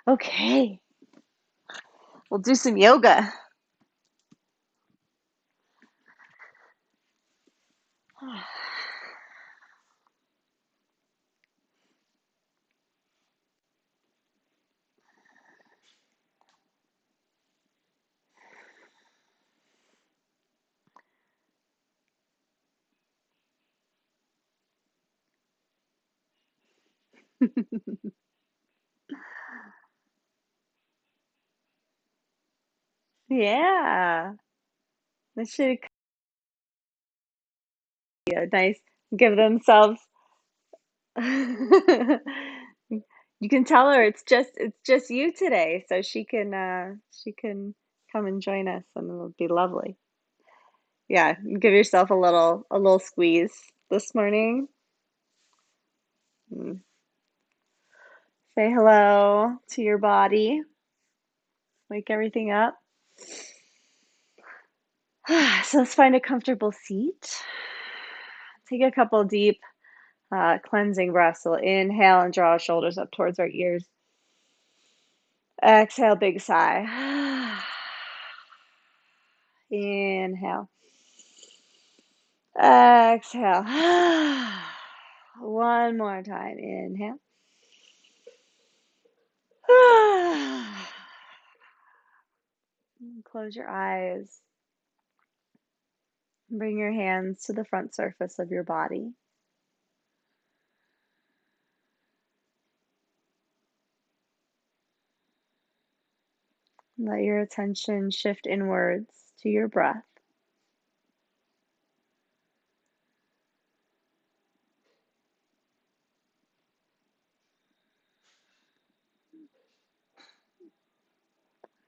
Okay, we'll do some yoga. Yeah, they should be a nice give themselves. You can tell her it's just you today, so she can come and join us, and it'll be lovely. Yeah, give yourself a little squeeze this morning. Mm. Say hello to your body. Wake everything up. So let's find a comfortable seat. Take a couple deep cleansing breaths. So we'll inhale and draw our shoulders up towards our ears. Exhale, big sigh. Inhale. Exhale. One more time. Inhale. Close your eyes. Bring your hands to the front surface of your body. Let your attention shift inwards to your breath.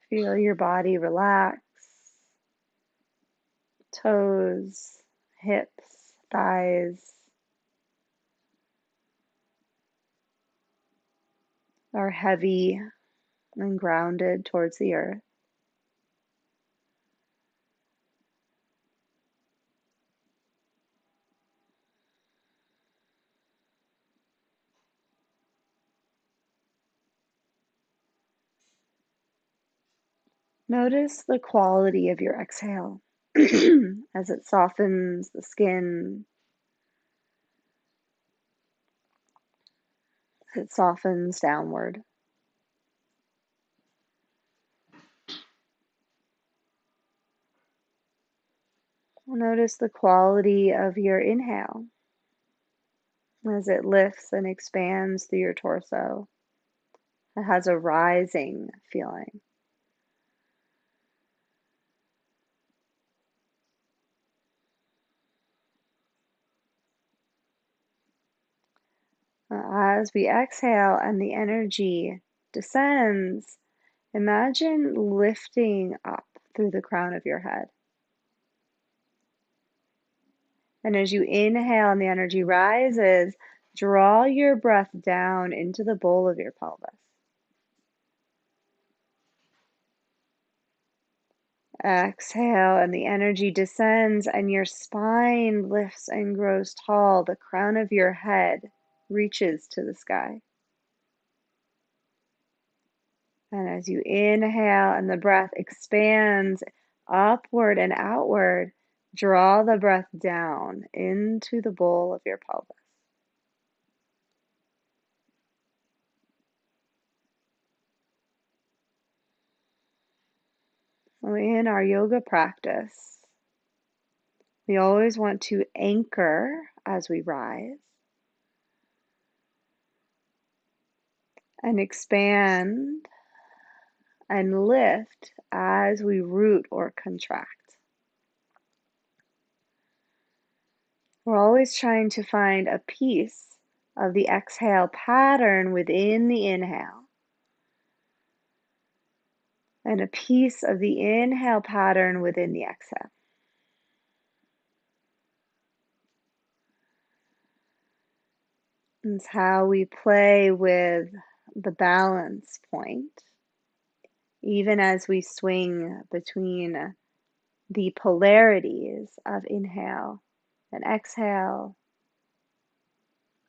Feel your body relax. Toes, hips, thighs are heavy and grounded towards the earth. Notice the quality of your exhale as it softens the skin, as it softens downward. Notice the quality of your inhale as it lifts and expands through your torso. It has a rising feeling. As we exhale and the energy descends, imagine lifting up through the crown of your head. And as you inhale and the energy rises, draw your breath down into the bowl of your pelvis. Exhale, and the energy descends, and your spine lifts and grows tall. The crown of your head reaches to the sky. And as you inhale and the breath expands upward and outward, draw the breath down into the bowl of your pelvis. In our yoga practice, we always want to anchor as we rise and expand and lift as we root or contract. We're always trying to find a piece of the exhale pattern within the inhale and a piece of the inhale pattern within the exhale. It's how we play with the balance point, even as we swing between the polarities of inhale and exhale,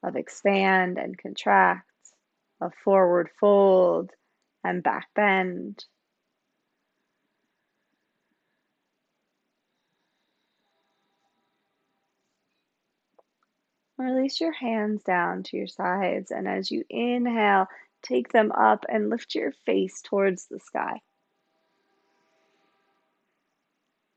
of expand and contract, of forward fold and back bend. Release your hands down to your sides, and as you inhale, take them up and lift your face towards the sky.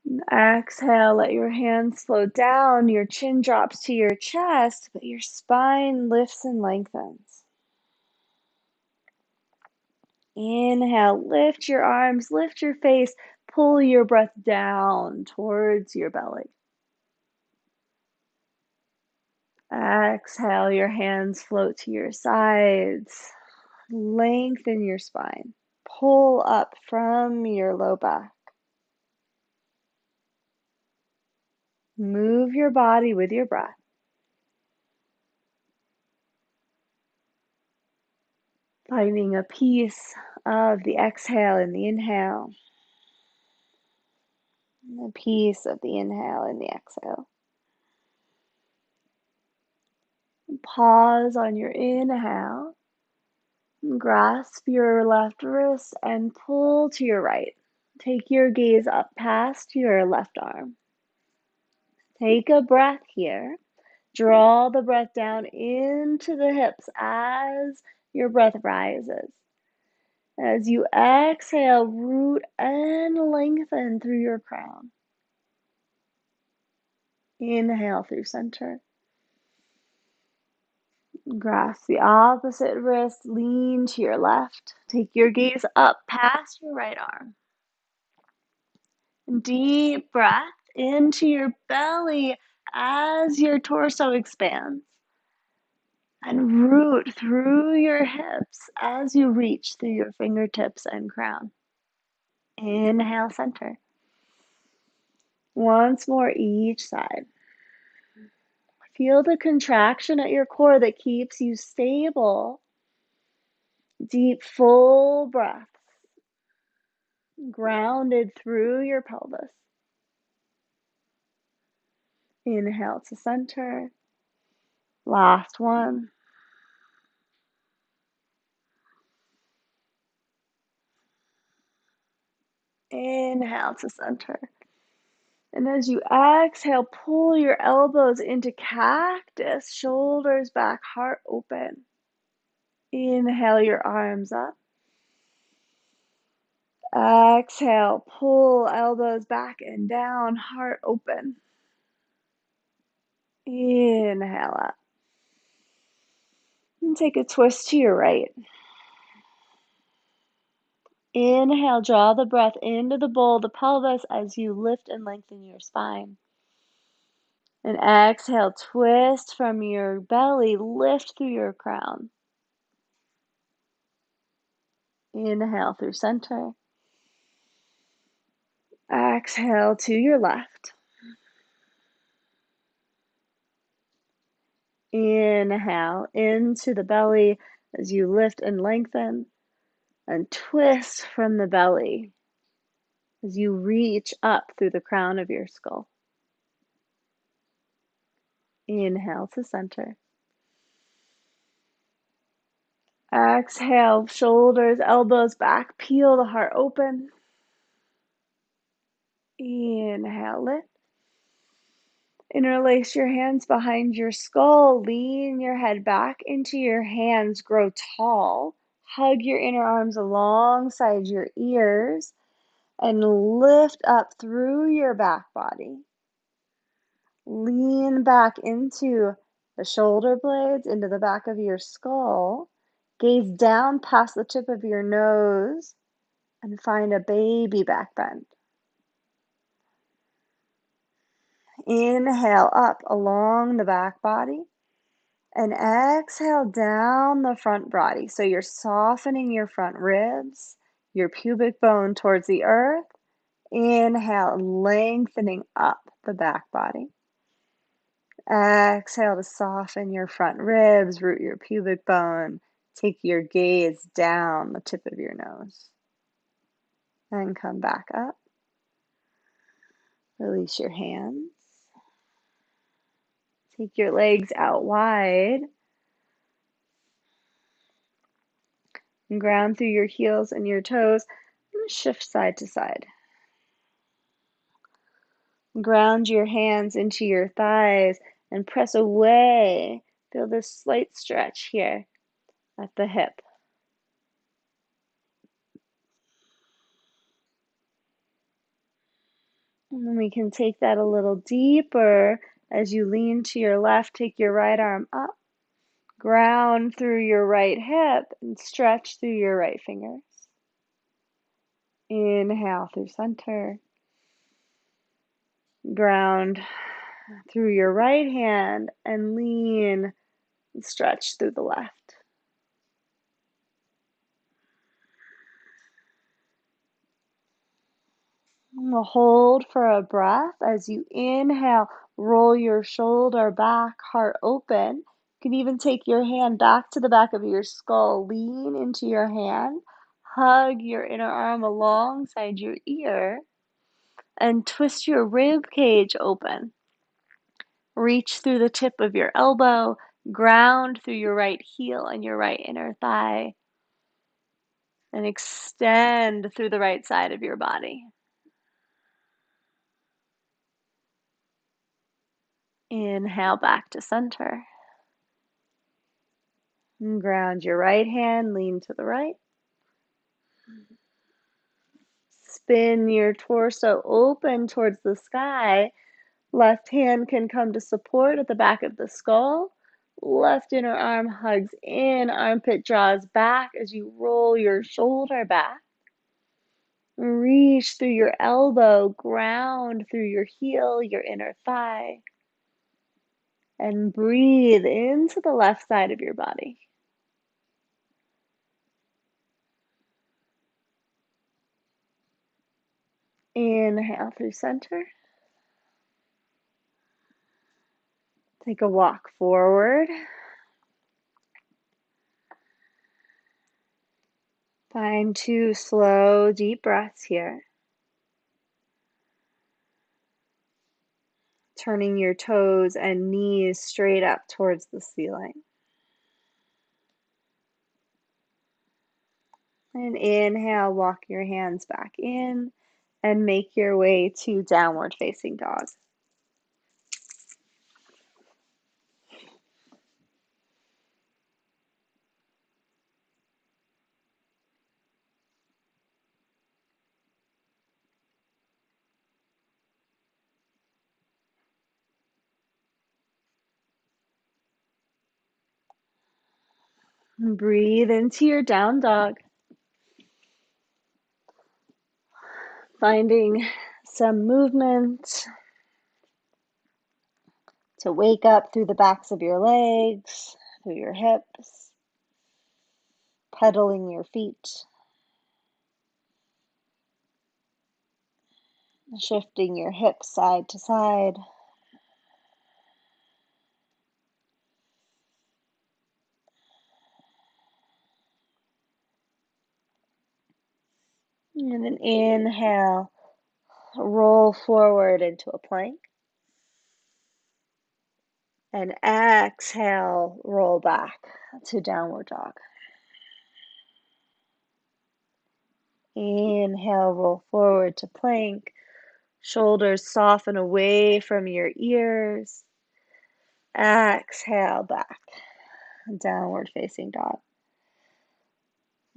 And exhale, let your hands flow down, your chin drops to your chest, but your spine lifts and lengthens. Inhale, lift your arms, lift your face, pull your breath down towards your belly. Exhale, your hands float to your sides. Lengthen your spine. Pull up from your low back. Move your body with your breath. Finding a piece of the exhale and the inhale. And a piece of the inhale and the exhale. Pause on your inhale. Grasp your left wrist and pull to your right. Take your gaze up past your left arm. Take a breath here. Draw the breath down into the hips as your breath rises. As you exhale, root and lengthen through your crown. Inhale through center. Grasp the opposite wrist, lean to your left. Take your gaze up past your right arm. Deep breath into your belly as your torso expands. And root through your hips as you reach through your fingertips and crown. Inhale, center. Once more, each side. Feel the contraction at your core that keeps you stable. Deep, full breaths. Grounded through your pelvis. Inhale to center. Last one. Inhale to center. And as you exhale, pull your elbows into cactus, shoulders back, heart open. Inhale your arms up. Exhale, pull elbows back and down, heart open. Inhale up. And take a twist to your right. Inhale, draw the breath into the bowl, the pelvis, as you lift and lengthen your spine. And exhale, twist from your belly, lift through your crown. Inhale through center. Exhale to your left. Inhale into the belly as you lift and lengthen, and twist from the belly as you reach up through the crown of your skull. Inhale to center. Exhale, shoulders, elbows back, peel the heart open. Inhale, lift. Interlace your hands behind your skull. Lean your head back into your hands. Grow tall. Hug your inner arms alongside your ears and lift up through your back body. Lean back into the shoulder blades, into the back of your skull. Gaze down past the tip of your nose and find a baby back bend. Inhale up along the back body and exhale down the front body. So you're softening your front ribs, your pubic bone towards the earth. Inhale, lengthening up the back body. Exhale to soften your front ribs, root your pubic bone. Take your gaze down the tip of your nose. And come back up. Release your hands. Take your legs out wide. And ground through your heels and your toes. And shift side to side. Ground your hands into your thighs and press away. Feel this slight stretch here at the hip. And then we can take that a little deeper as you lean to your left. Take your right arm up. Ground through your right hip and stretch through your right fingers. Inhale through center. Ground through your right hand and lean and stretch through the left. We'll hold for a breath as you inhale, roll your shoulder back, heart open. You can even take your hand back to the back of your skull, lean into your hand, hug your inner arm alongside your ear, and twist your rib cage open. Reach through the tip of your elbow, ground through your right heel and your right inner thigh, and extend through the right side of your body. Inhale back to center. And ground your right hand, lean to the right. Spin your torso open towards the sky. Left hand can come to support at the back of the skull. Left inner arm hugs in, armpit draws back as you roll your shoulder back. Reach through your elbow, ground through your heel, your inner thigh. And breathe into the left side of your body. Inhale through center. Take a walk forward. Find 2 slow, deep breaths here. Turning your toes and knees straight up towards the ceiling. And inhale, walk your hands back in and make your way to downward facing dog. And breathe into your down dog. Finding some movement to wake up through the backs of your legs, through your hips, pedaling your feet, shifting your hips side to side. And then inhale, roll forward into a plank. And exhale, roll back to downward dog. Inhale, roll forward to plank. Shoulders soften away from your ears. Exhale, back. Downward facing dog.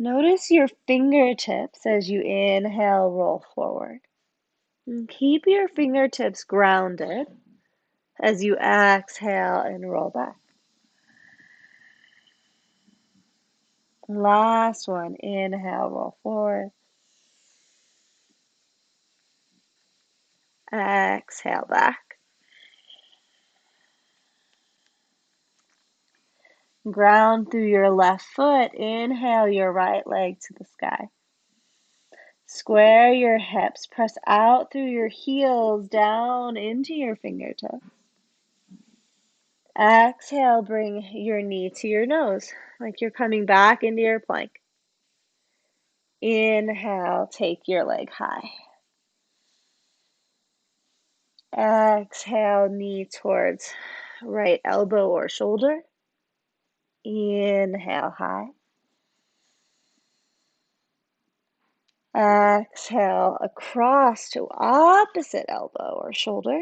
Notice your fingertips as you inhale, roll forward. And keep your fingertips grounded as you exhale and roll back. Last one, inhale, roll forward. Exhale, back. Ground through your left foot. Inhale your right leg to the sky. Square your hips. Press out through your heels down into your fingertips. Exhale, bring your knee to your nose, like you're coming back into your plank. Inhale, take your leg high. Exhale, knee towards right elbow or shoulder. Inhale, high. Exhale across to opposite elbow or shoulder.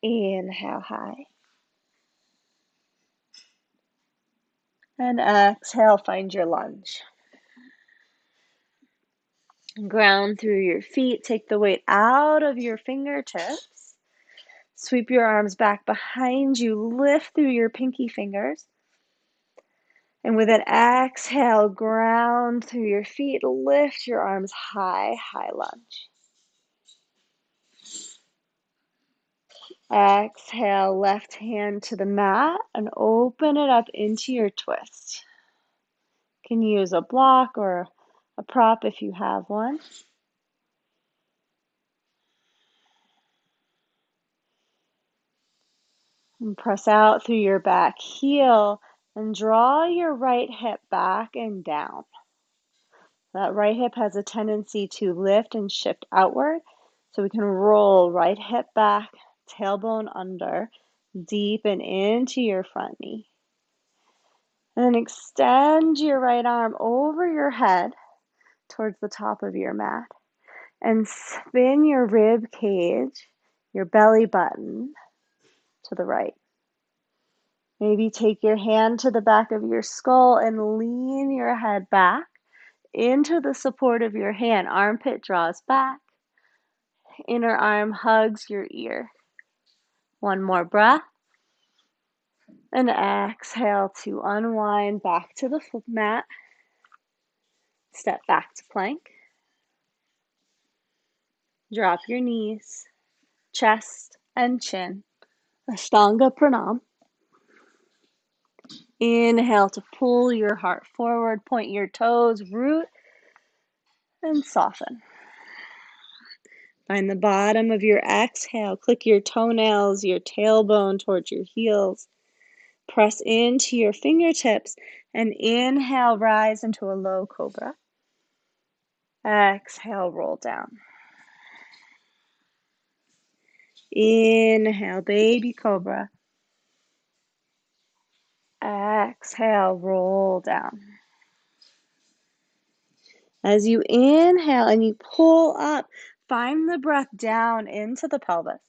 Inhale high. And exhale, find your lunge. Ground through your feet. Take the weight out of your fingertips. Sweep your arms back behind you. Lift through your pinky fingers. And with an exhale, ground through your feet. Lift your arms high, high lunge. Exhale, left hand to the mat and open it up into your twist. You can use a block or a prop if you have one. And press out through your back heel and draw your right hip back and down. That right hip has a tendency to lift and shift outward. So we can roll right hip back, tailbone under, deepen into your front knee. And then extend your right arm over your head towards the top of your mat. And spin your rib cage, your belly button to the right. Maybe take your hand to the back of your skull and lean your head back into the support of your hand. Armpit draws back. Inner arm hugs your ear. One more breath. And exhale to unwind back to the mat. Step back to plank. Drop your knees, chest and chin. Ashtanga Pranam. Inhale to pull your heart forward, point your toes, root, and soften. Find the bottom of your exhale. Click your toenails, your tailbone towards your heels. Press into your fingertips and inhale, rise into a low cobra. Exhale, roll down. Inhale, baby cobra. Exhale, roll down. As you inhale and you pull up, find the breath down into the pelvis.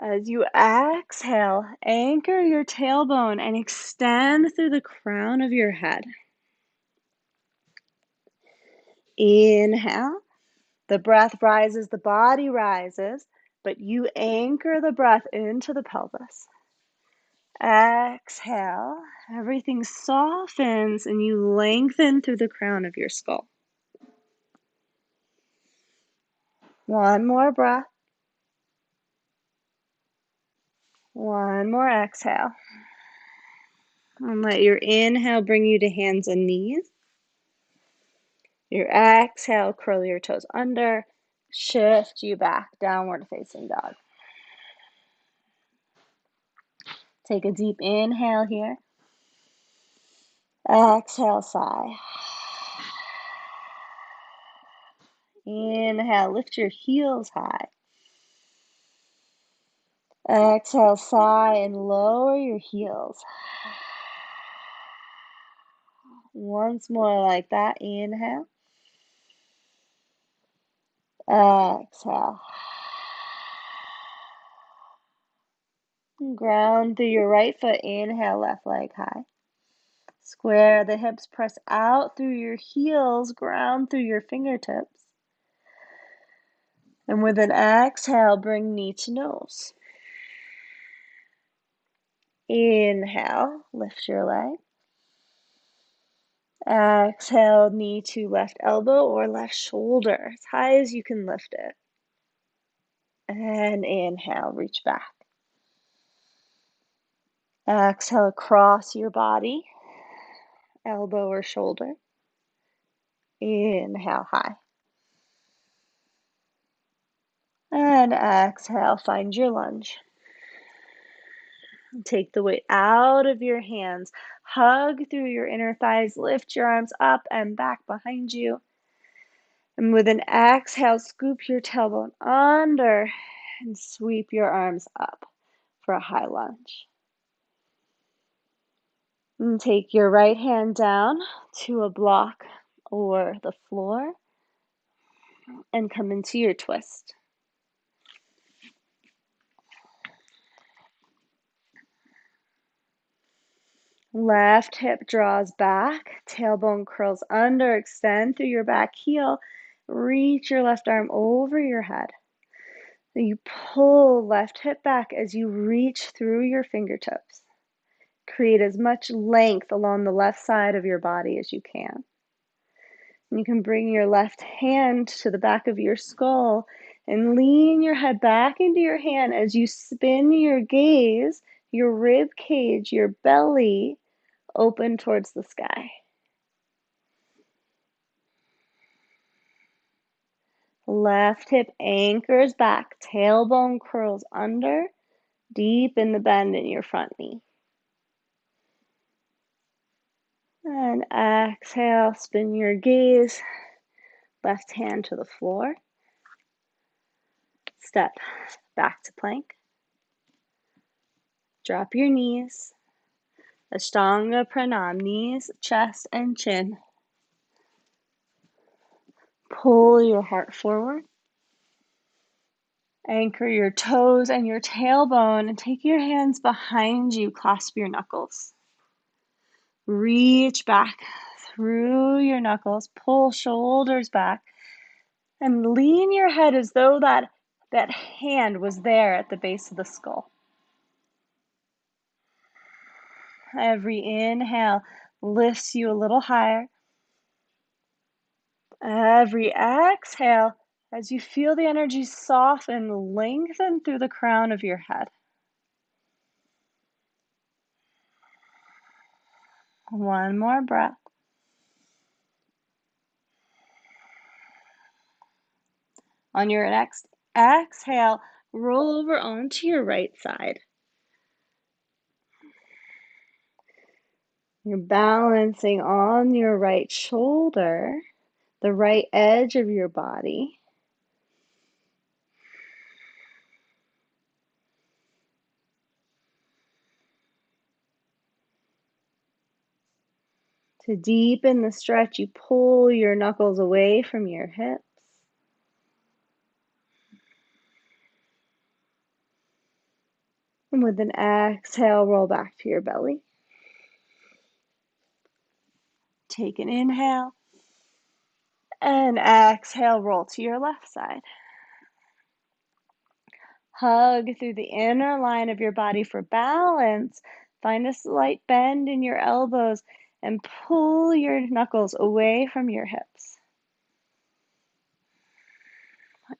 As you exhale, anchor your tailbone and extend through the crown of your head. Inhale, the breath rises, the body rises, but you anchor the breath into the pelvis. Exhale, everything softens and you lengthen through the crown of your skull. One more breath. One more exhale. And let your inhale bring you to hands and knees. Your exhale, curl your toes under, shift you back, downward facing dog. Take a deep inhale here. Exhale, sigh. Inhale, lift your heels high. Exhale, sigh and lower your heels. Once more like that. Inhale. Exhale. Ground through your right foot. Inhale, left leg high. Square the hips, press out through your heels, ground through your fingertips. And with an exhale, bring knee to nose. Inhale, lift your leg. Exhale, knee to left elbow or left shoulder, as high as you can lift it. And inhale, reach back. Exhale, across your body, elbow or shoulder. Inhale, high. And exhale, find your lunge. Take the weight out of your hands. Hug through your inner thighs. Lift your arms up and back behind you. And with an exhale, scoop your tailbone under and sweep your arms up for a high lunge. And take your right hand down to a block or the floor and come into your twist. Left hip draws back, tailbone curls under, extend through your back heel. Reach your left arm over your head. You pull left hip back as you reach through your fingertips. Create as much length along the left side of your body as you can. And you can bring your left hand to the back of your skull and lean your head back into your hand as you spin your gaze, your rib cage, your belly open towards the sky. Left hip anchors back, tailbone curls under, deep in the bend in your front knee. And exhale, spin your gaze, left hand to the floor. Step back to plank. Drop your knees. Ashtanga Pranam, knees, chest, and chin. Pull your heart forward. Anchor your toes and your tailbone and take your hands behind you. Clasp your knuckles. Reach back through your knuckles. Pull shoulders back and lean your head as though that hand was there at the base of the skull. Every inhale lifts you a little higher. Every exhale, as you feel the energy soften, lengthen through the crown of your head. One more breath. On your next exhale, roll over onto your right side. You're balancing on your right shoulder, the right edge of your body. To deepen the stretch, you pull your knuckles away from your hips. And with an exhale, roll back to your belly. Take an inhale. And exhale, roll to your left side. Hug through the inner line of your body for balance. Find a slight bend in your elbows and pull your knuckles away from your hips.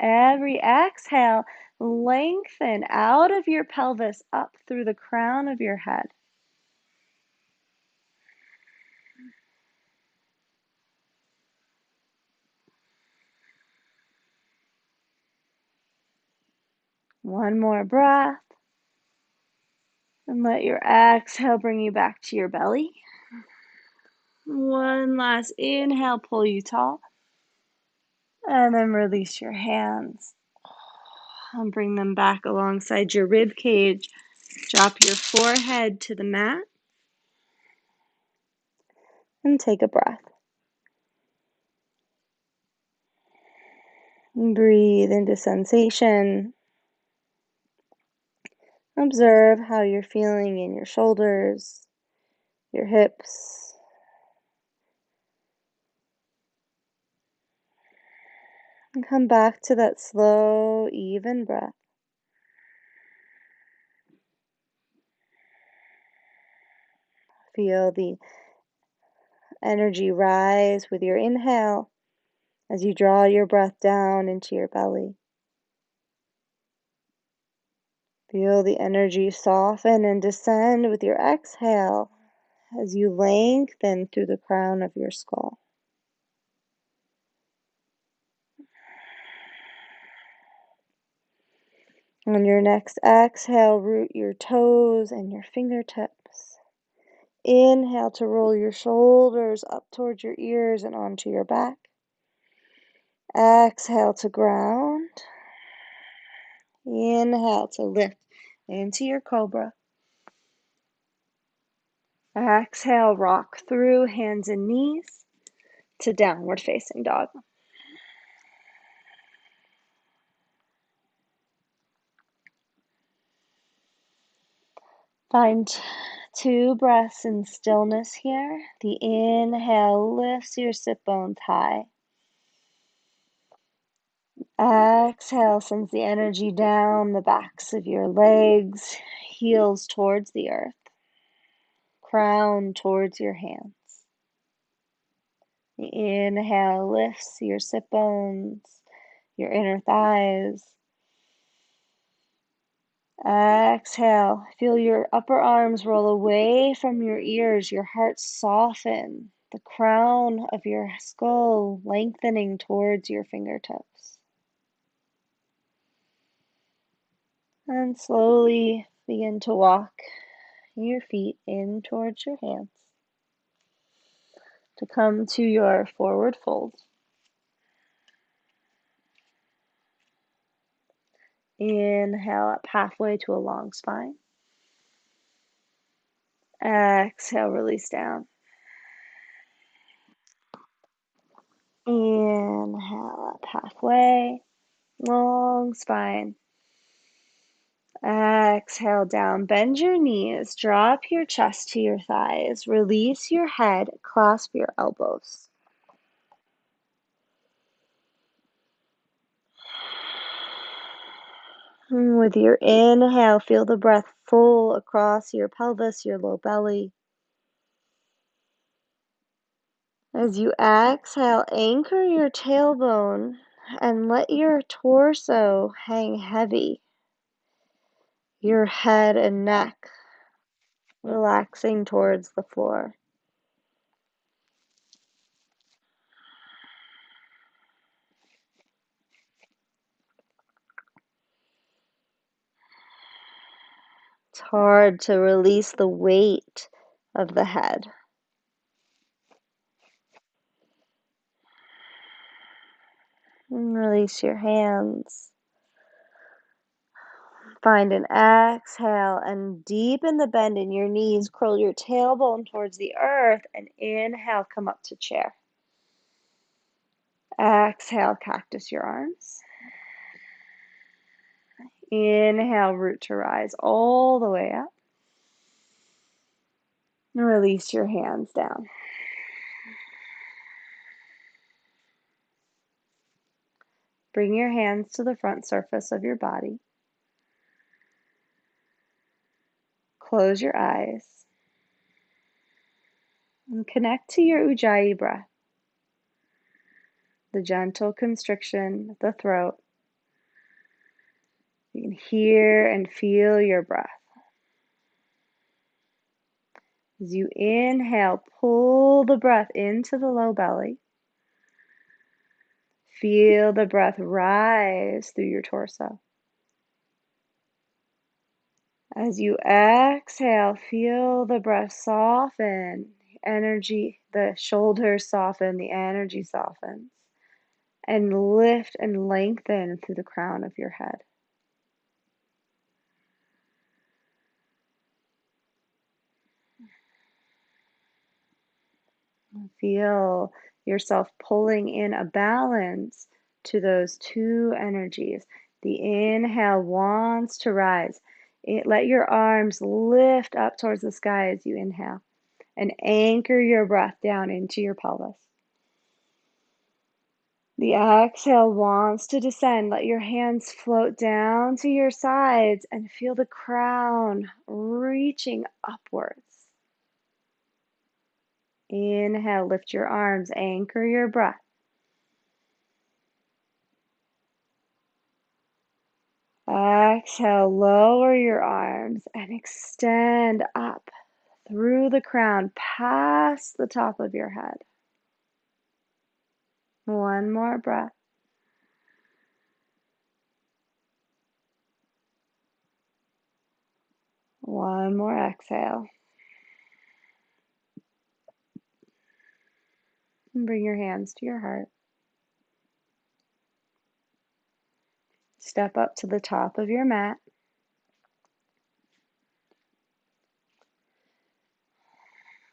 Every exhale, lengthen out of your pelvis up through the crown of your head. One more breath. And let your exhale bring you back to your belly. One last inhale, pull you tall. And then release your hands. And bring them back alongside your rib cage. Drop your forehead to the mat. And take a breath. And breathe into sensation. Observe how you're feeling in your shoulders, your hips. And come back to that slow, even breath. Feel the energy rise with your inhale as you draw your breath down into your belly. Feel the energy soften and descend with your exhale as you lengthen through the crown of your skull. On your next exhale, root your toes and your fingertips. Inhale to roll your shoulders up towards your ears and onto your back. Exhale to ground. Inhale to lift into your cobra. Exhale, rock through hands and knees to downward facing dog. Find 2 breaths in stillness here. The inhale lifts your sit bones high. Exhale sends the energy down the backs of your legs, heels towards the earth, crown towards your hands. The inhale lifts your sit bones, your inner thighs. Exhale, feel your upper arms roll away from your ears, your heart soften, the crown of your skull lengthening towards your fingertips. And slowly begin to walk your feet in towards your hands to come to your forward fold. Inhale up halfway to a long spine. Exhale, release down. Inhale up halfway, long spine. Exhale down, bend your knees, drop your chest to your thighs, release your head, clasp your elbows. And with your inhale, feel the breath full across your pelvis, your low belly. As you exhale, anchor your tailbone and let your torso hang heavy, your head and neck relaxing towards the floor. It's hard to release the weight of the head. And release your hands. Find an exhale and deepen the bend in your knees. Curl your tailbone towards the earth and inhale, come up to chair. Exhale, cactus your arms. Inhale, root to rise all the way up. And release your hands down. Bring your hands to the front surface of your body. Close your eyes. And connect to your Ujjayi breath, the gentle constriction of the throat. You can hear and feel your breath. As you inhale, pull the breath into the low belly. Feel the breath rise through your torso. As you exhale, feel the breath soften, energy, the shoulders soften, the energy softens, and lift and lengthen through the crown of your head. Feel yourself pulling in a balance to those 2 energies. The inhale wants to rise. Let your arms lift up towards the sky as you inhale and anchor your breath down into your pelvis. The exhale wants to descend. Let your hands float down to your sides and feel the crown reaching upwards. Inhale, lift your arms, anchor your breath. Exhale, lower your arms and extend up through the crown, past the top of your head. One more breath. One more exhale. And bring your hands to your heart. Step up to the top of your mat.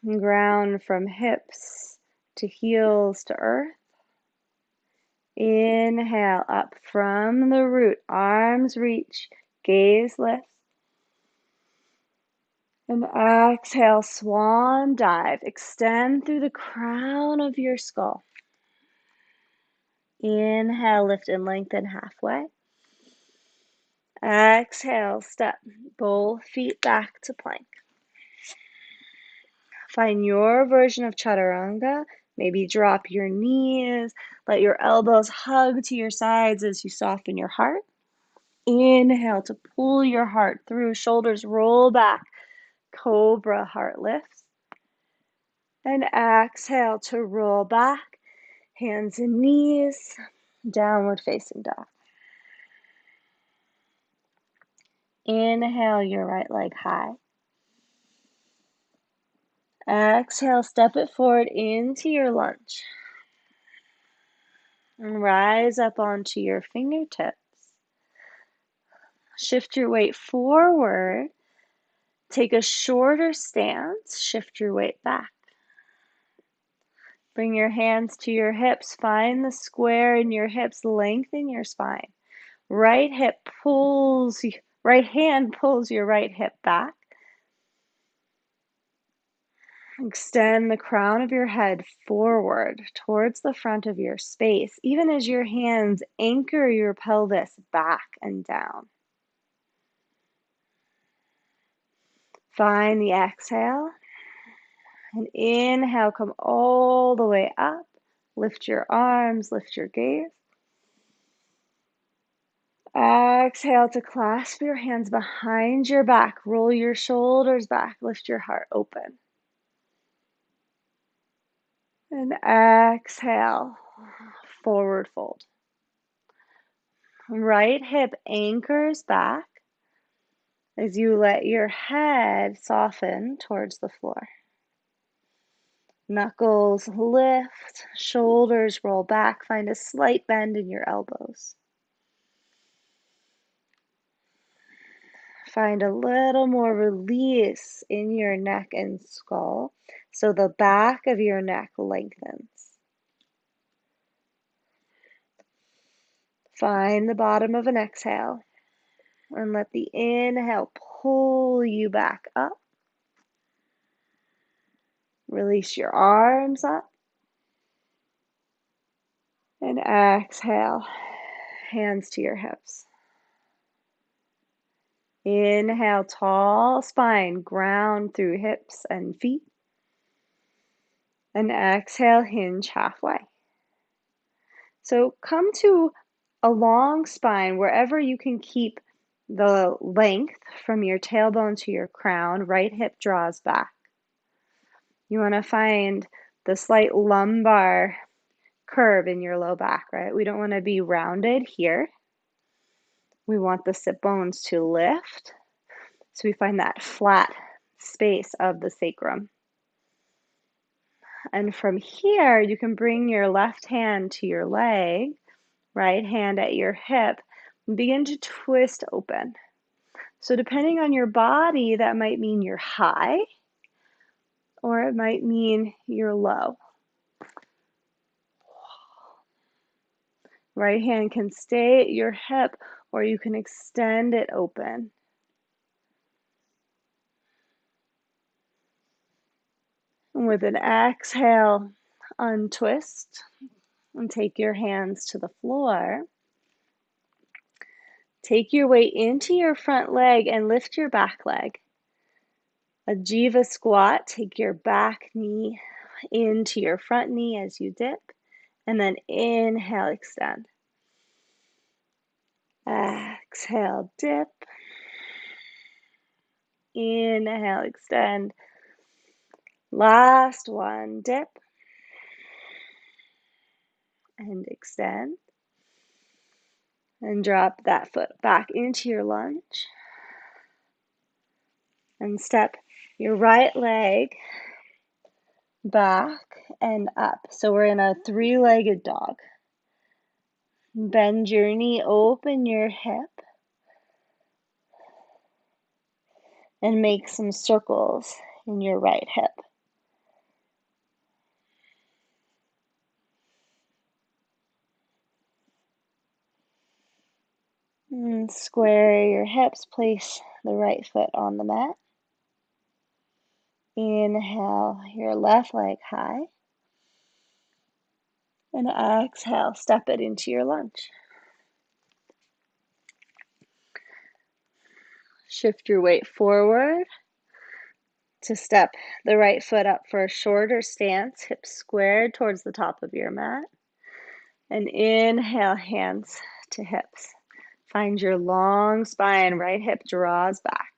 Ground from hips to heels to earth. Inhale up from the root, arms reach, gaze lifts. And exhale, swan dive. Extend through the crown of your skull. Inhale, lift and lengthen halfway. Exhale, step both feet back to plank. Find your version of chaturanga. Maybe drop your knees, let your elbows hug to your sides as you soften your heart. Inhale to pull your heart through, shoulders roll back, cobra, heart lifts. And exhale to roll back, hands and knees, downward facing dog. Inhale your right leg high. Exhale, step it forward into your lunge. And rise up onto your fingertips. Shift your weight forward. Take a shorter stance. Shift your weight back. Bring your hands to your hips. Find the square in your hips. Lengthen your spine. Right hand pulls your right hip back. Extend the crown of your head forward towards the front of your space, even as your hands anchor your pelvis back and down. Find the exhale. And inhale, come all the way up. Lift your arms, lift your gaze. Exhale to clasp your hands behind your back. Roll your shoulders back. Lift your heart open. And exhale, forward fold. Right hip anchors back as you let your head soften towards the floor. Knuckles lift, shoulders roll back. Find a slight bend in your elbows. Find a little more release in your neck and skull so the back of your neck lengthens. Find the bottom of an exhale and let the inhale pull you back up. Release your arms up and exhale, hands to your hips. Inhale, tall spine, ground through hips and feet. And exhale, hinge halfway. So come to a long spine wherever you can keep the length from your tailbone to your crown. Right hip draws back. You want to find the slight lumbar curve in your low back, right? We don't want to be rounded here. We want the sit bones to lift. So we find that flat space of the sacrum. And from here, you can bring your left hand to your leg, right hand at your hip, and begin to twist open. So depending on your body, that might mean you're high, or it might mean you're low. Right hand can stay at your hip, or you can extend it open. And with an exhale, untwist and take your hands to the floor. Take your weight into your front leg and lift your back leg. A Jiva squat, take your back knee into your front knee as you dip, and then inhale, extend. Exhale, dip. Inhale, extend. Last one, dip. And extend. And drop that foot back into your lunge. And step your right leg back and up. So we're in a three-legged dog. Bend your knee, open your hip, and make some circles in your right hip. And square your hips. Place the right foot on the mat. Inhale your left leg high. And exhale, step it into your lunge. Shift your weight forward to step the right foot up for a shorter stance, hips squared towards the top of your mat. And inhale, hands to hips. Find your long spine, right hip draws back.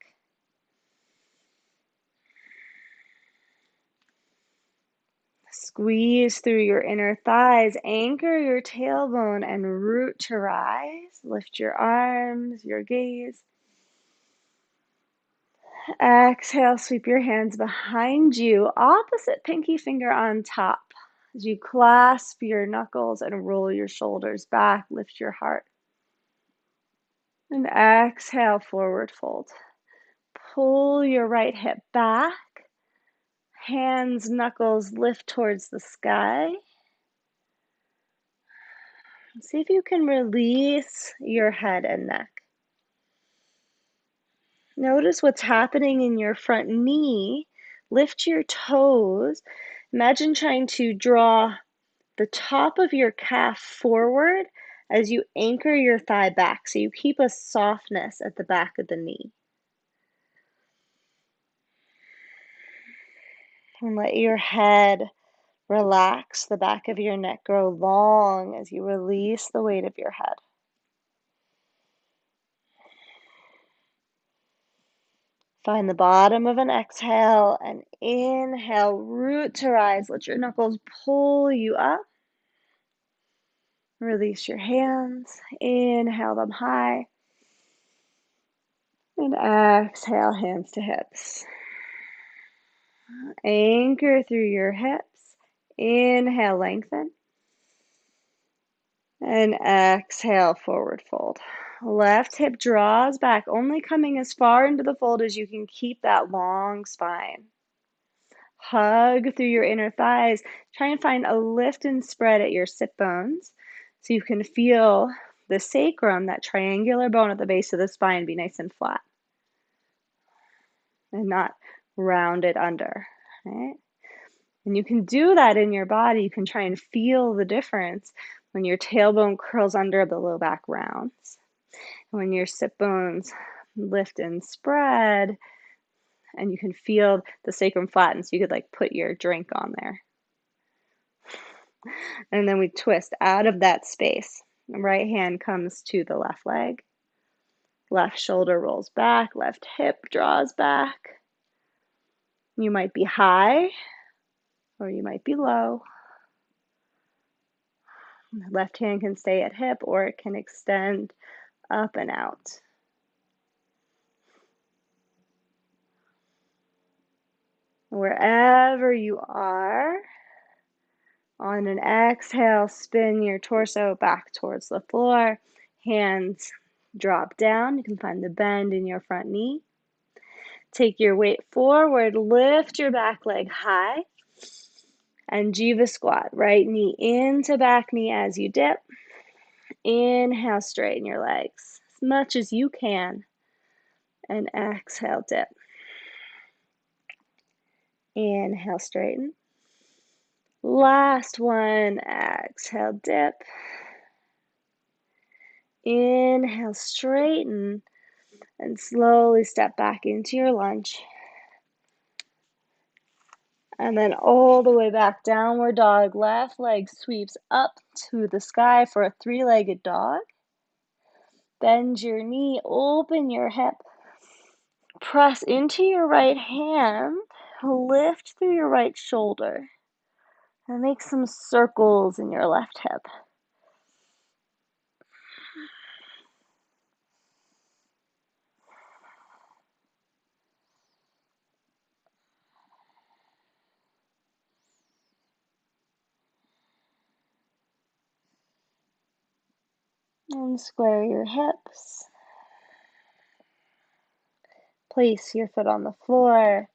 Squeeze through your inner thighs, anchor your tailbone and root to rise. Lift your arms, your gaze. Exhale, sweep your hands behind you, opposite pinky finger on top. As you clasp your knuckles and roll your shoulders back, lift your heart. And exhale, forward fold. Pull your right hip back. Hands, knuckles lift towards the sky. See if you can release your head and neck. Notice what's happening in your front knee. Lift your toes. Imagine trying to draw the top of your calf forward as you anchor your thigh back, so you keep a softness at the back of the knee. And let your head relax, the back of your neck grow long as you release the weight of your head. Find the bottom of an exhale and inhale, root to rise. Let your knuckles pull you up. Release your hands. Inhale them high. And exhale, hands to hips. Anchor through your hips. Inhale, lengthen. And exhale, forward fold. Left hip draws back, only coming as far into the fold as you can keep that long spine. Hug through your inner thighs. Try and find a lift and spread at your sit bones so you can feel the sacrum, that triangular bone at the base of the spine, be nice and flat and not rounded under, right? And you can do that in your body. You can try and feel the difference when your tailbone curls under, the low back rounds. And when your sit bones lift and spread, and you can feel the sacrum flatten, so you could like put your drink on there. And then we twist out of that space. The right hand comes to the left leg. Left shoulder rolls back, left hip draws back. You might be high or you might be low. Left hand can stay at hip or it can extend up and out. Wherever you are, on an exhale, spin your torso back towards the floor. Hands drop down. You can find the bend in your front knee. Take your weight forward, lift your back leg high, and Jiva squat. Right knee into back knee as you dip. Inhale, straighten your legs as much as you can, and exhale, dip. Inhale, straighten. Last one, exhale, dip. Inhale, straighten, and slowly step back into your lunge. And then all the way back, downward dog. Left leg sweeps up to the sky for a three-legged dog. Bend your knee, open your hip. Press into your right hand, lift through your right shoulder, and make some circles in your left hip. And square your hips. Place your foot on the floor.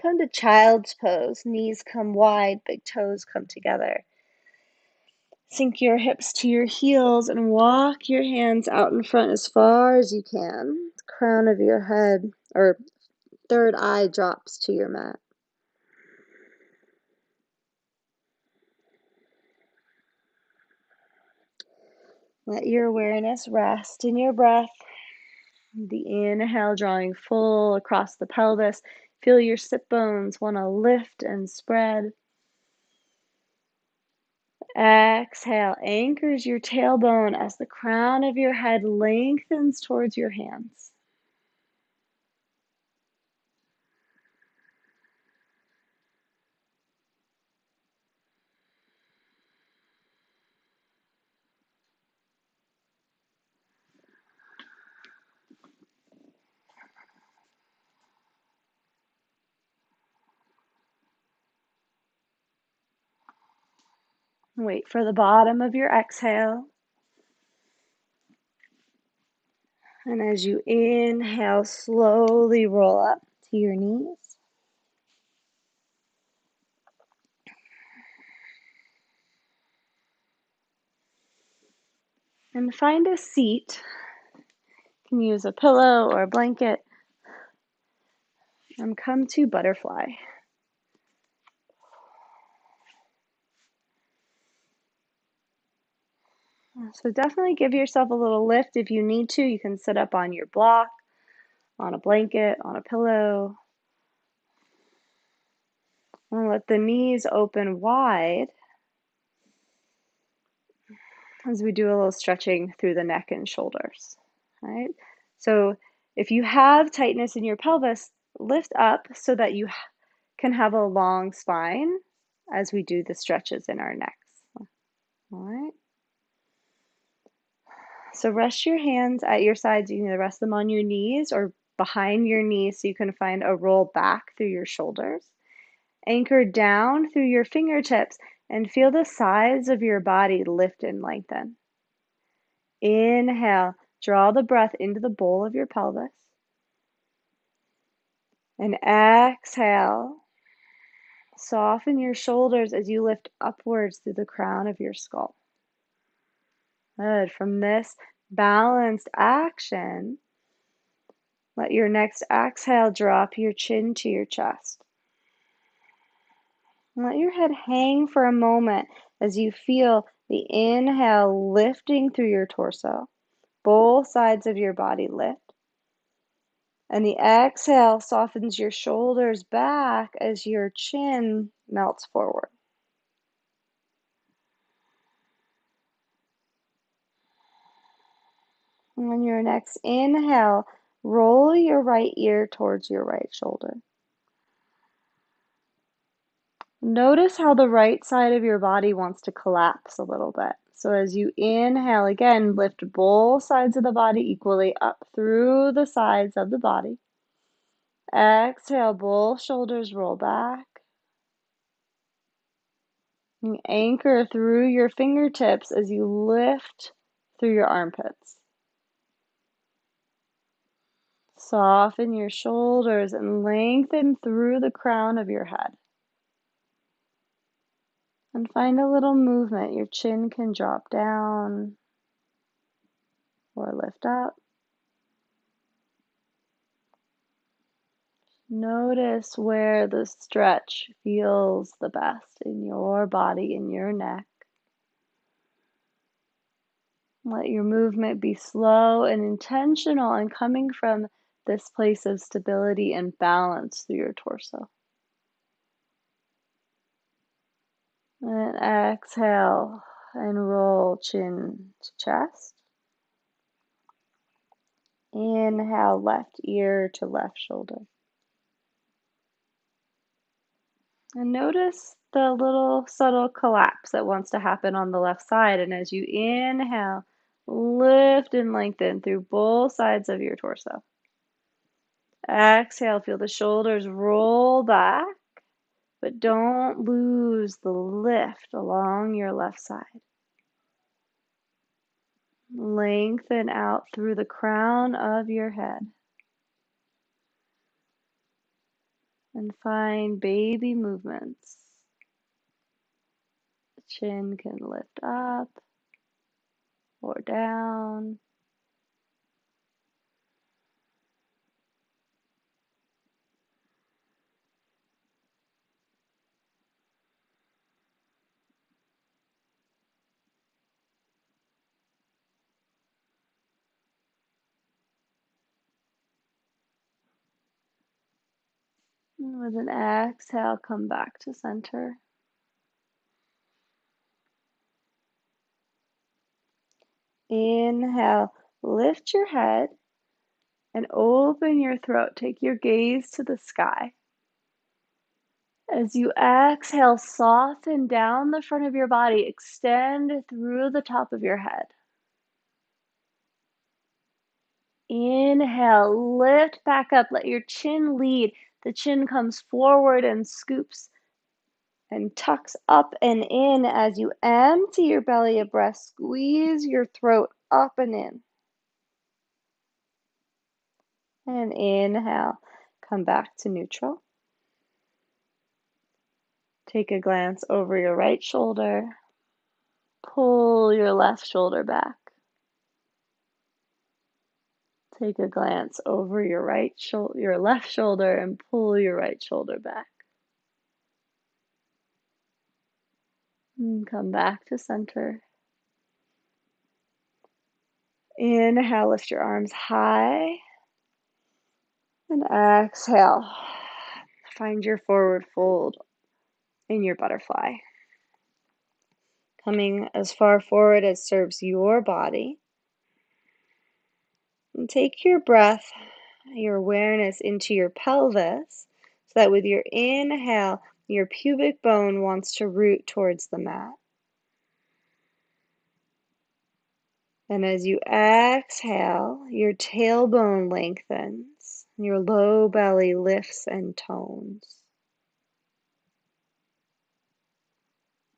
Come to child's pose. Knees come wide, big toes come together. Sink your hips to your heels and walk your hands out in front as far as you can. The crown of your head or third eye drops to your mat. Let your awareness rest in your breath. The inhale drawing full across the pelvis. Feel your sit bones want to lift and spread. Exhale, anchors your tailbone as the crown of your head lengthens towards your hands. Wait for the bottom of your exhale. And as you inhale, slowly roll up to your knees. And find a seat. You can use a pillow or a blanket. And come to butterfly. So definitely give yourself a little lift if you need to. You can sit up on your block, on a blanket, on a pillow. And let the knees open wide as we do a little stretching through the neck and shoulders. Right? So if you have tightness in your pelvis, lift up so that you can have a long spine as we do the stretches in our necks. All right. So rest your hands at your sides. You can rest them on your knees or behind your knees so you can find a roll back through your shoulders. Anchor down through your fingertips and feel the sides of your body lift and lengthen. Inhale, draw the breath into the bowl of your pelvis. And exhale, soften your shoulders as you lift upwards through the crown of your skull. Good. From this balanced action, let your next exhale drop your chin to your chest. Let your head hang for a moment as you feel the inhale lifting through your torso. Both sides of your body lift. And the exhale softens your shoulders back as your chin melts forward. And on your next inhale, roll your right ear towards your right shoulder. Notice how the right side of your body wants to collapse a little bit. So as you inhale, again, lift both sides of the body equally up through the sides of the body. Exhale, both shoulders roll back. You anchor through your fingertips as you lift through your armpits. Soften your shoulders and lengthen through the crown of your head. And find a little movement. Your chin can drop down or lift up. Notice where the stretch feels the best in your body, in your neck. Let your movement be slow and intentional and coming from this place of stability and balance through your torso. And exhale and roll chin to chest. Inhale, left ear to left shoulder. And notice the little subtle collapse that wants to happen on the left side. And as you inhale, lift and lengthen through both sides of your torso. Exhale, feel the shoulders roll back, but don't lose the lift along your left side. Lengthen out through the crown of your head. And find baby movements. Chin can lift up or down. And with an exhale, come back to center. Inhale, lift your head and open your throat. Take your gaze to the sky. As you exhale, soften down the front of your body, extend through the top of your head. Inhale, lift back up, let your chin lead. The chin comes forward and scoops and tucks up and in as you empty your belly of breath. Squeeze your throat up and in. And inhale, come back to neutral. Take a glance over your right shoulder. Pull your left shoulder back. Take a glance over your left shoulder and pull your right shoulder back. And come back to center. Inhale, lift your arms high. And exhale, find your forward fold in your butterfly. Coming as far forward as serves your body. And take your breath, your awareness into your pelvis, so that with your inhale, your pubic bone wants to root towards the mat. And as you exhale, your tailbone lengthens, your low belly lifts and tones.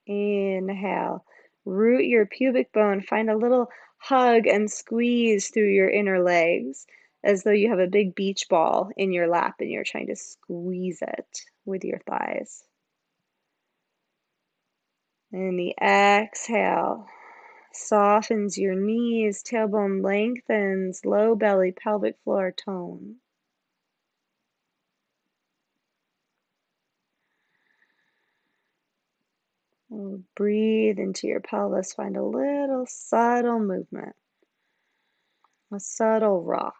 Inhale, root your pubic bone, find a little hug and squeeze through your inner legs as though you have a big beach ball in your lap and you're trying to squeeze it with your thighs. And the exhale softens your knees, tailbone lengthens, low belly, pelvic floor tone. Breathe into your pelvis, find a little subtle movement, a subtle rock.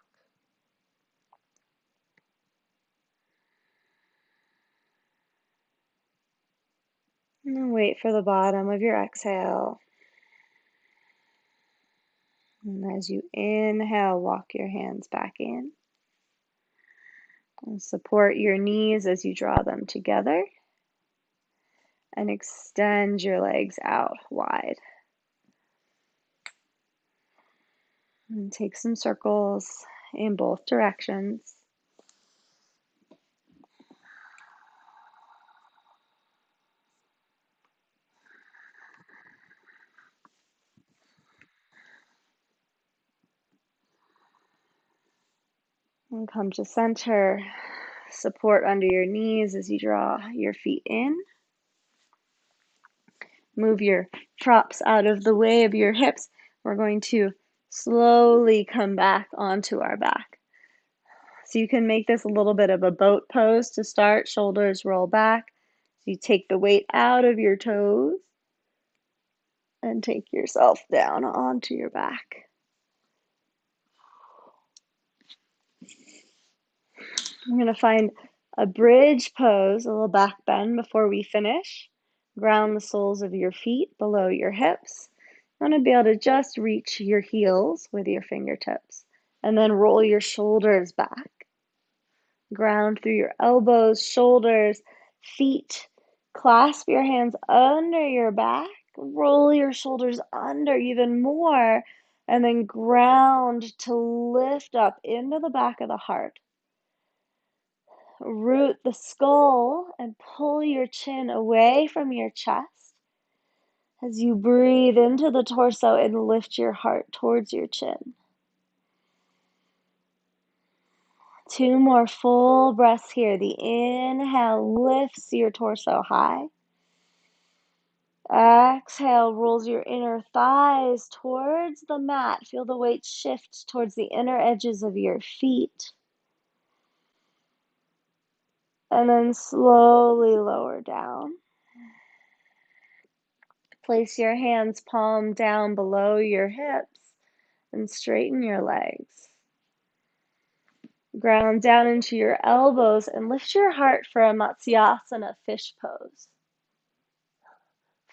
And then wait for the bottom of your exhale. And as you inhale, walk your hands back in. And support your knees as you draw them together. And extend your legs out wide. And take some circles in both directions. And come to center. Support under your knees as you draw your feet in. Move your props out of the way of your hips. We're going to slowly come back onto our back. So you can make this a little bit of a boat pose to start. Shoulders roll back. So you take the weight out of your toes and take yourself down onto your back. I'm going to find a bridge pose, a little back bend before we finish. Ground the soles of your feet below your hips. You want to be able to just reach your heels with your fingertips and then roll your shoulders back. Ground through your elbows, shoulders, feet. Clasp your hands under your back. Roll your shoulders under even more. And then ground to lift up into the back of the heart. Root the skull and pull your chin away from your chest as you breathe into the torso and lift your heart towards your chin. 2 more full breaths here. The inhale lifts your torso high. Exhale, rolls your inner thighs towards the mat. Feel the weight shift towards the inner edges of your feet. And then slowly lower down. Place your hands palm down below your hips and straighten your legs. Ground down into your elbows and lift your heart for a Matsyasana fish pose.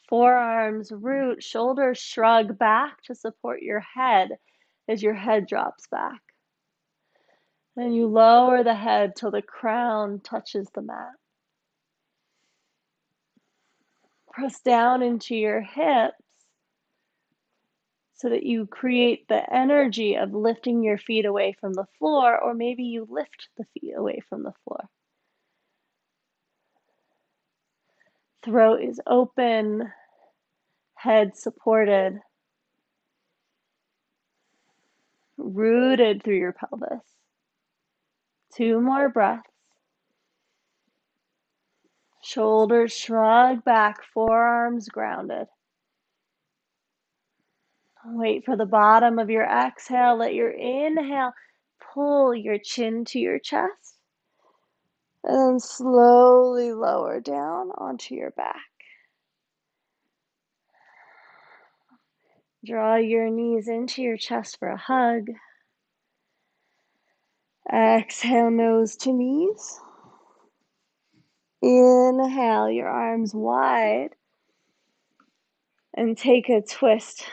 Forearms root, shoulders shrug back to support your head as your head drops back. Then you lower the head till the crown touches the mat. Press down into your hips so that you create the energy of lifting your feet away from the floor, or maybe you lift the feet away from the floor. Throat is open, head supported, rooted through your pelvis. 2 more breaths. Shoulders shrug back, forearms grounded. Wait for the bottom of your exhale. Let your inhale pull your chin to your chest. And then slowly lower down onto your back. Draw your knees into your chest for a hug. Exhale, nose to knees. Inhale, your arms wide. And take a twist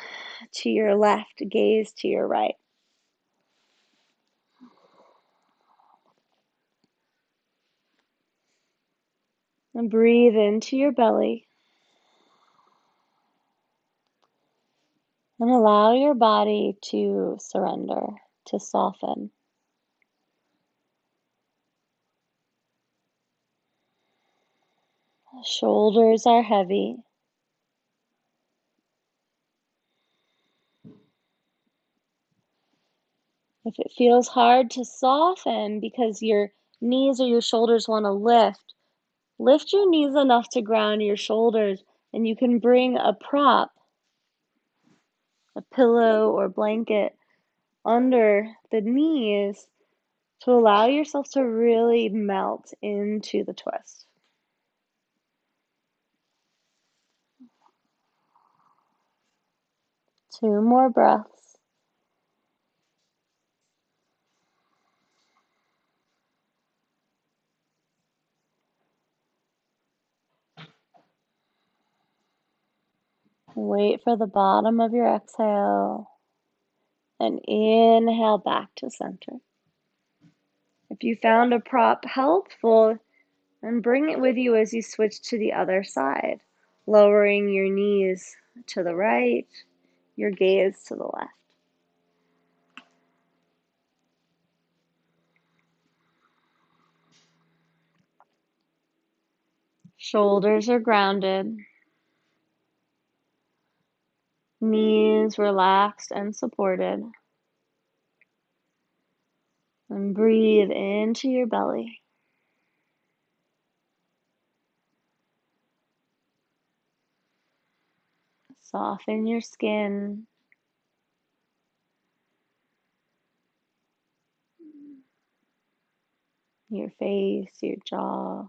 to your left, gaze to your right. And breathe into your belly. And allow your body to surrender, to soften. Shoulders are heavy. If it feels hard to soften because your knees or your shoulders want to lift your knees enough to ground your shoulders, and you can bring a prop, a pillow or blanket under the knees to allow yourself to really melt into the twist. Two more breaths. Wait for the bottom of your exhale and inhale back to center. If you found a prop helpful, then bring it with you as you switch to the other side, lowering your knees to the right, your gaze to the left. Shoulders are grounded, knees relaxed and supported. And breathe into your belly. Soften your skin. Your face, your jaw.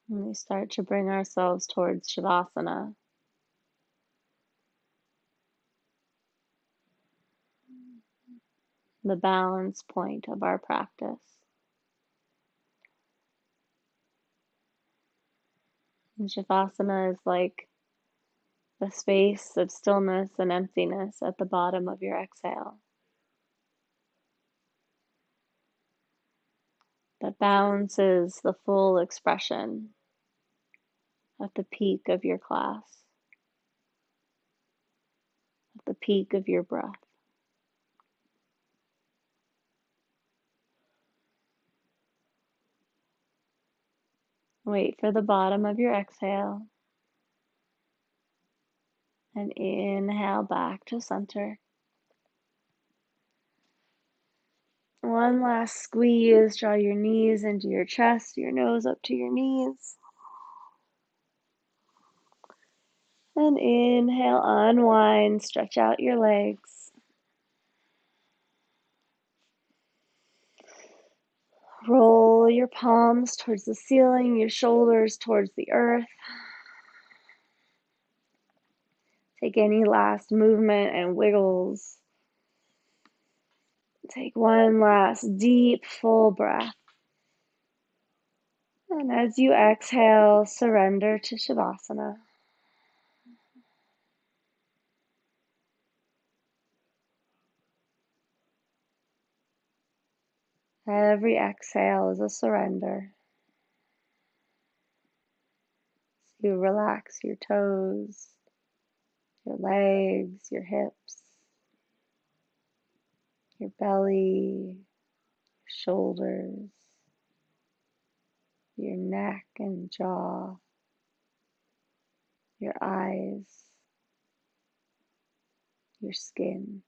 And we start to bring ourselves towards Shavasana. The balance point of our practice. And Shavasana is like the space of stillness and emptiness at the bottom of your exhale that balances the full expression at the peak of your class, at the peak of your breath. Wait for the bottom of your exhale and inhale back to center. One last squeeze. Draw your knees into your chest, your nose up to your knees. And inhale, unwind, stretch out your legs. Roll your palms towards the ceiling, your shoulders towards the earth. Take any last movement and wiggles. Take one last deep, full breath. And as you exhale, surrender to Shavasana. Every exhale is a surrender. So you relax your toes, your legs, your hips, your belly, shoulders, your neck and jaw, your eyes, your skin.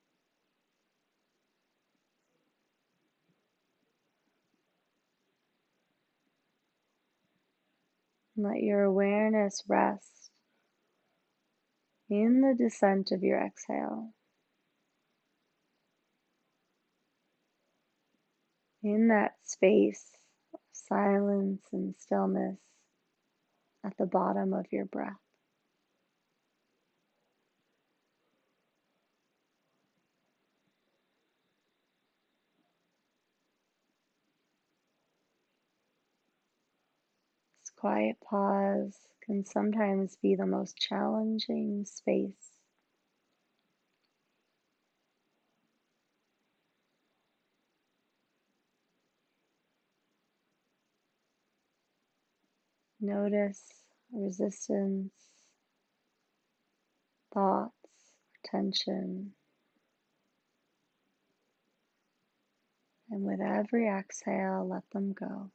Let your awareness rest in the descent of your exhale, in that space of silence and stillness at the bottom of your breath. This quiet pause can sometimes be the most challenging space. Notice resistance, thoughts, tension, and with every exhale, let them go.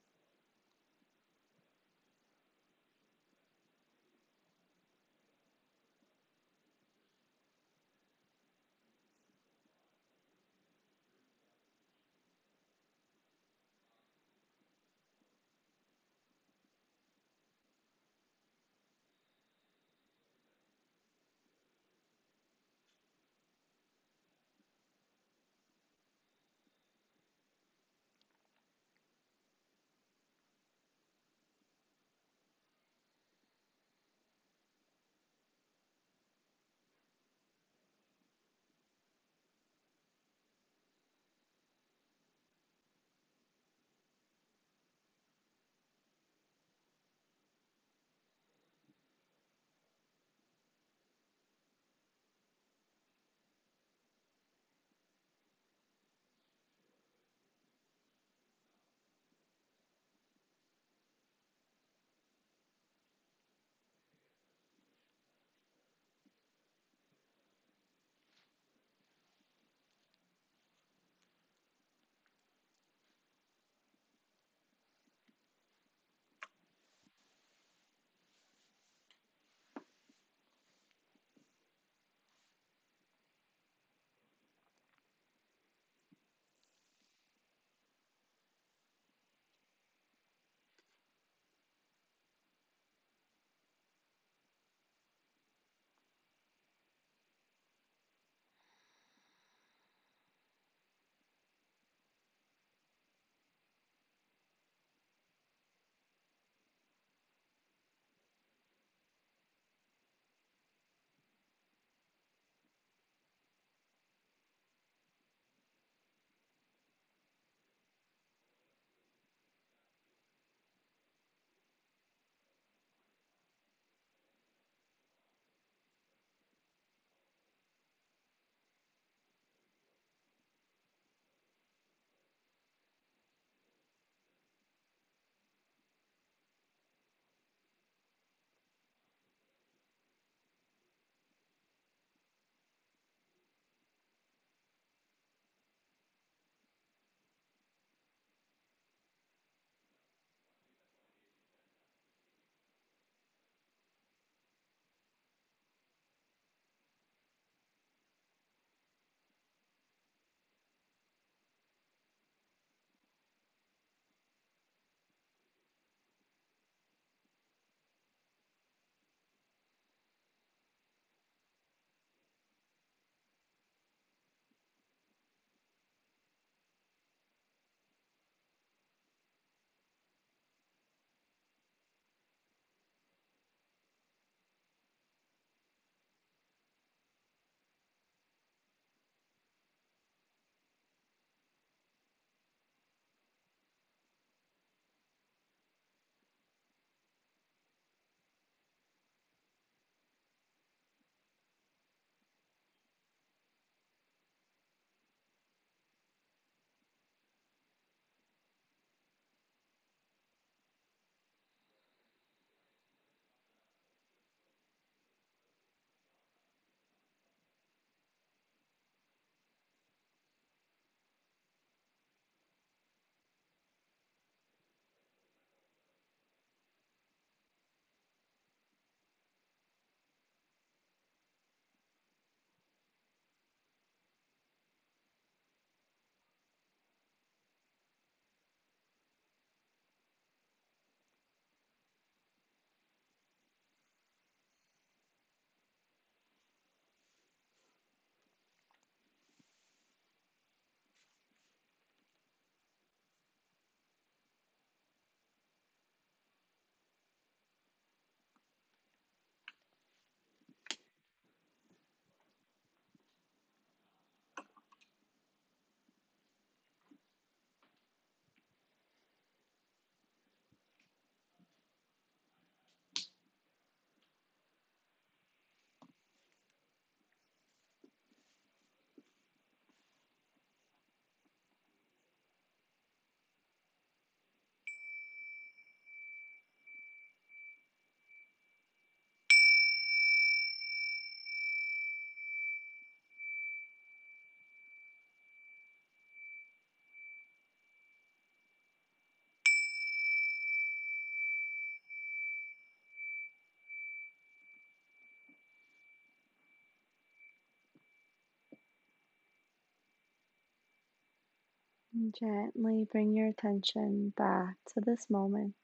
And gently bring your attention back to this moment.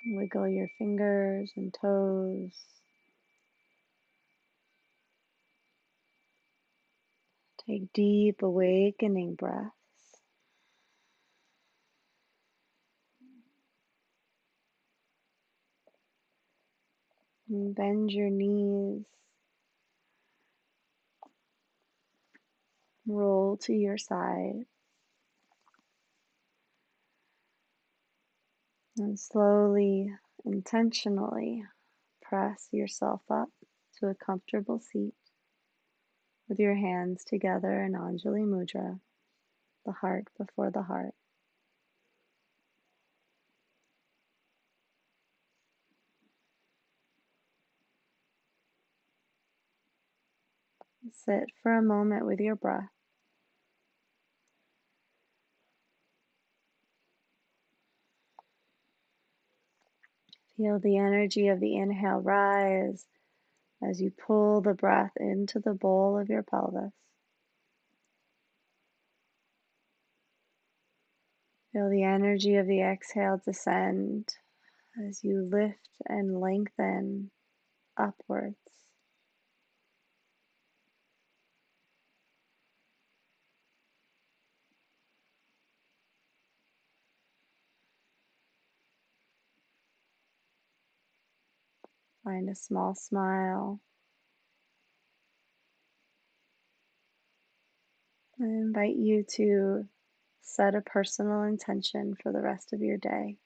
Wiggle your fingers and toes. Take deep awakening breaths. And bend your knees. Roll to your side. And slowly, intentionally press yourself up to a comfortable seat with your hands together in Anjali Mudra, the heart before the heart. Sit for a moment with your breath. Feel the energy of the inhale rise as you pull the breath into the bowl of your pelvis. Feel the energy of the exhale descend as you lift and lengthen upwards. Find a small smile. I invite you to set a personal intention for the rest of your day.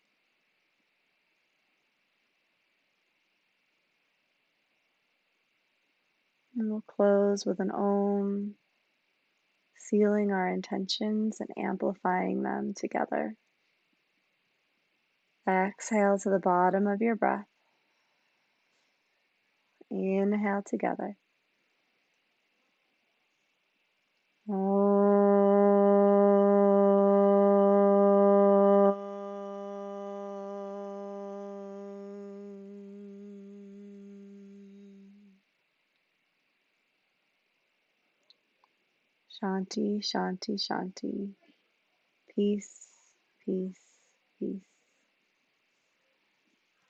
And we'll close with an Om, sealing our intentions and amplifying them together. Exhale to the bottom of your breath. Inhale together. Shanti, Shanti, Shanti. Peace, peace, peace.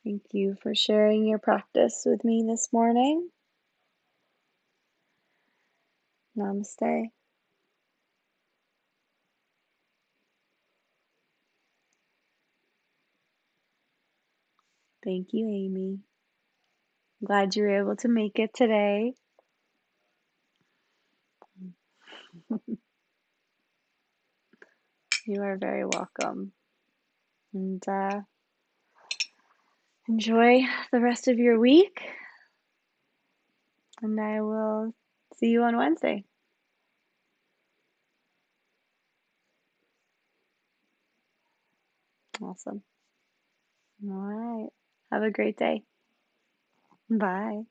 Thank you for sharing your practice with me this morning. Namaste. Thank you, Amy. I'm glad you were able to make it today. You are very welcome. And enjoy the rest of your week. And I will see you on Wednesday. Awesome. All right. Have a great day. Bye.